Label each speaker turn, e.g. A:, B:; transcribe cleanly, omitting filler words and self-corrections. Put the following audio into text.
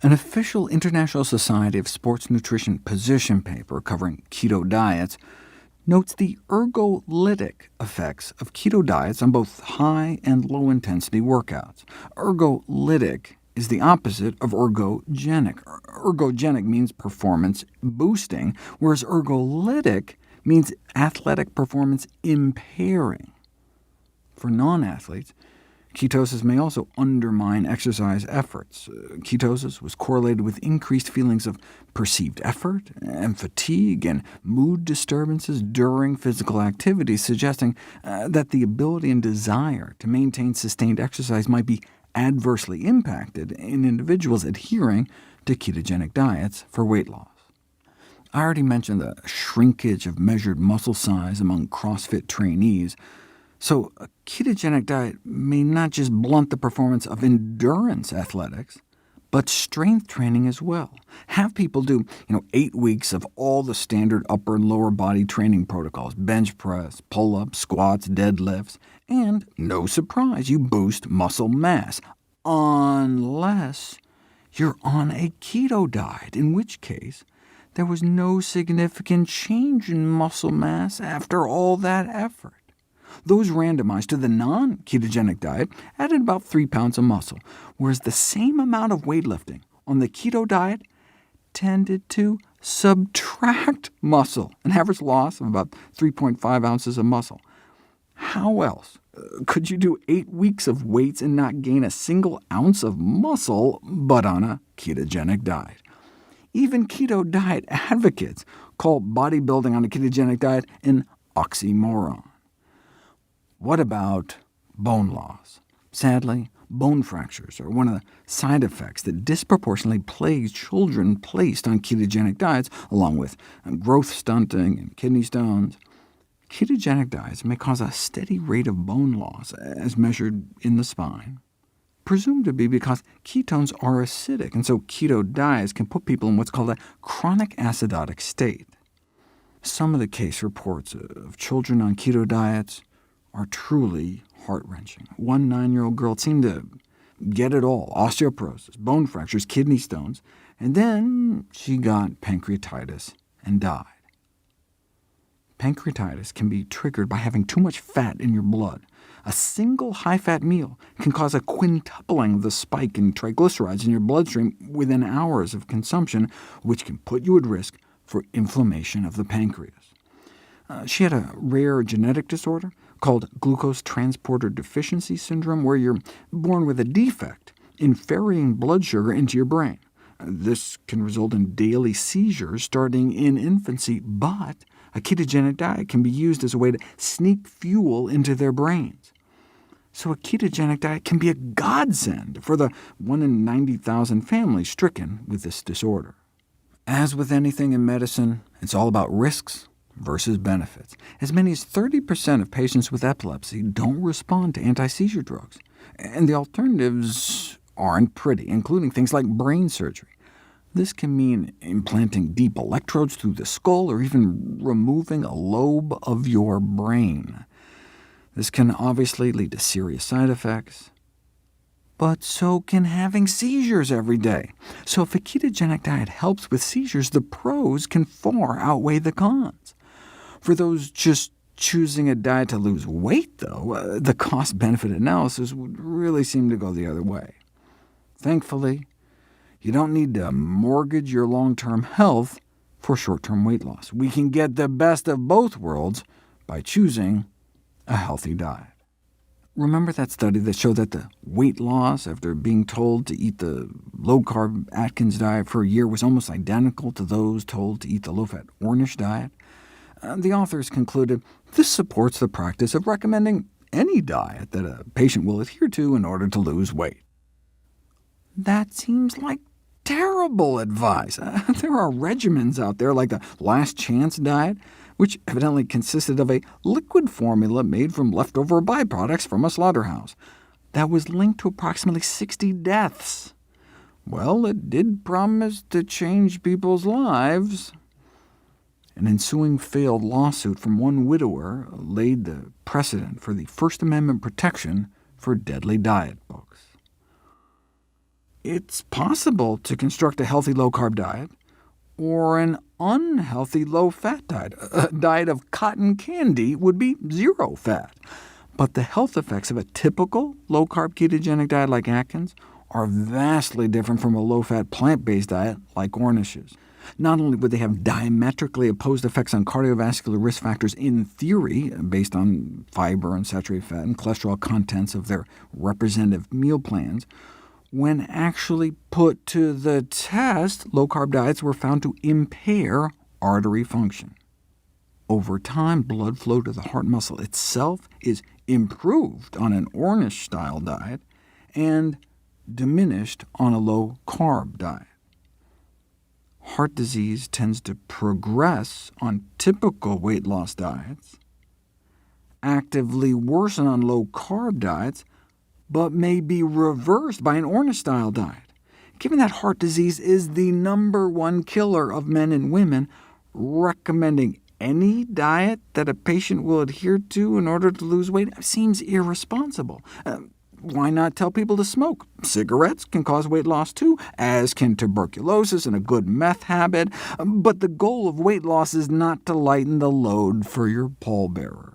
A: An official International Society of Sports Nutrition position paper covering keto diets notes the ergolytic effects of keto diets on both high and low-intensity workouts. Ergolytic is the opposite of ergogenic. Ergogenic means performance boosting, whereas ergolytic means athletic performance impairing. For non-athletes, ketosis may also undermine exercise efforts. Ketosis was correlated with increased feelings of perceived effort and fatigue and mood disturbances during physical activity, suggesting that the ability and desire to maintain sustained exercise might be adversely impacted in individuals adhering to ketogenic diets for weight loss. I already mentioned the shrinkage of measured muscle size among CrossFit trainees, so a ketogenic diet may not just blunt the performance of endurance athletics, but strength training as well. Have people do 8 weeks of all the standard upper and lower body training protocols, bench press, pull-ups, squats, deadlifts, and no surprise, you boost muscle mass, unless you're on a keto diet, in which case there was no significant change in muscle mass after all that effort. Those randomized to the non-ketogenic diet added about 3 pounds of muscle, whereas the same amount of weightlifting on the keto diet tended to subtract muscle, an average loss of about 3.5 ounces of muscle. How else could you do 8 weeks of weights and not gain a single ounce of muscle, but on a ketogenic diet? Even keto diet advocates call bodybuilding on a ketogenic diet an oxymoron. What about bone loss? Sadly, bone fractures are one of the side effects that disproportionately plagues children placed on ketogenic diets, along with growth stunting and kidney stones. Ketogenic diets may cause a steady rate of bone loss, as measured in the spine, presumed to be because ketones are acidic, and so keto diets can put people in what's called a chronic acidotic state. Some of the case reports of children on keto diets are truly heart-wrenching. One 9-year-old girl seemed to get it all: osteoporosis, bone fractures, kidney stones, and then she got pancreatitis and died. Pancreatitis can be triggered by having too much fat in your blood. A single high-fat meal can cause a quintupling of the spike in triglycerides in your bloodstream within hours of consumption, which can put you at risk for inflammation of the pancreas. She had a rare genetic disorder called glucose transporter deficiency syndrome, where you're born with a defect in ferrying blood sugar into your brain. This can result in daily seizures starting in infancy, but a ketogenic diet can be used as a way to sneak fuel into their brains. So a ketogenic diet can be a godsend for the 1 in 90,000 families stricken with this disorder. As with anything in medicine, it's all about risks versus benefits. As many as 30% of patients with epilepsy don't respond to anti-seizure drugs, and the alternatives aren't pretty, including things like brain surgery. This can mean implanting deep electrodes through the skull, or even removing a lobe of your brain. This can obviously lead to serious side effects, but so can having seizures every day. So if a ketogenic diet helps with seizures, the pros can far outweigh the cons. For those just choosing a diet to lose weight, though, the cost-benefit analysis would really seem to go the other way. Thankfully, you don't need to mortgage your long-term health for short-term weight loss. We can get the best of both worlds by choosing a healthy diet. Remember that study that showed that the weight loss after being told to eat the low-carb Atkins diet for a year was almost identical to those told to eat the low-fat Ornish diet? The authors concluded this supports the practice of recommending any diet that a patient will adhere to in order to lose weight. That seems like terrible advice. There are regimens out there like the Last Chance diet, which evidently consisted of a liquid formula made from leftover byproducts from a slaughterhouse, that was linked to approximately 60 deaths. Well, it did promise to change people's lives. An ensuing failed lawsuit from one widower laid the precedent for the First Amendment protection for deadly diet books. It's possible to construct a healthy low-carb diet, or an unhealthy low-fat diet. A diet of cotton candy would be zero fat. But the health effects of a typical low-carb ketogenic diet like Atkins are vastly different from a low-fat plant-based diet like Ornish's. Not only would they have diametrically opposed effects on cardiovascular risk factors in theory, based on fiber and saturated fat and cholesterol contents of their representative meal plans, when actually put to the test, low-carb diets were found to impair artery function. Over time, blood flow to the heart muscle itself is improved on an Ornish-style diet, and diminished on a low-carb diet. Heart disease tends to progress on typical weight loss diets, actively worsen on low-carb diets, but may be reversed by an Ornish-style diet. Given that heart disease is the #1 killer of men and women, recommending any diet that a patient will adhere to in order to lose weight seems irresponsible. Why not tell people to smoke? Cigarettes can cause weight loss too, as can tuberculosis and a good meth habit, but the goal of weight loss is not to lighten the load for your pallbearer.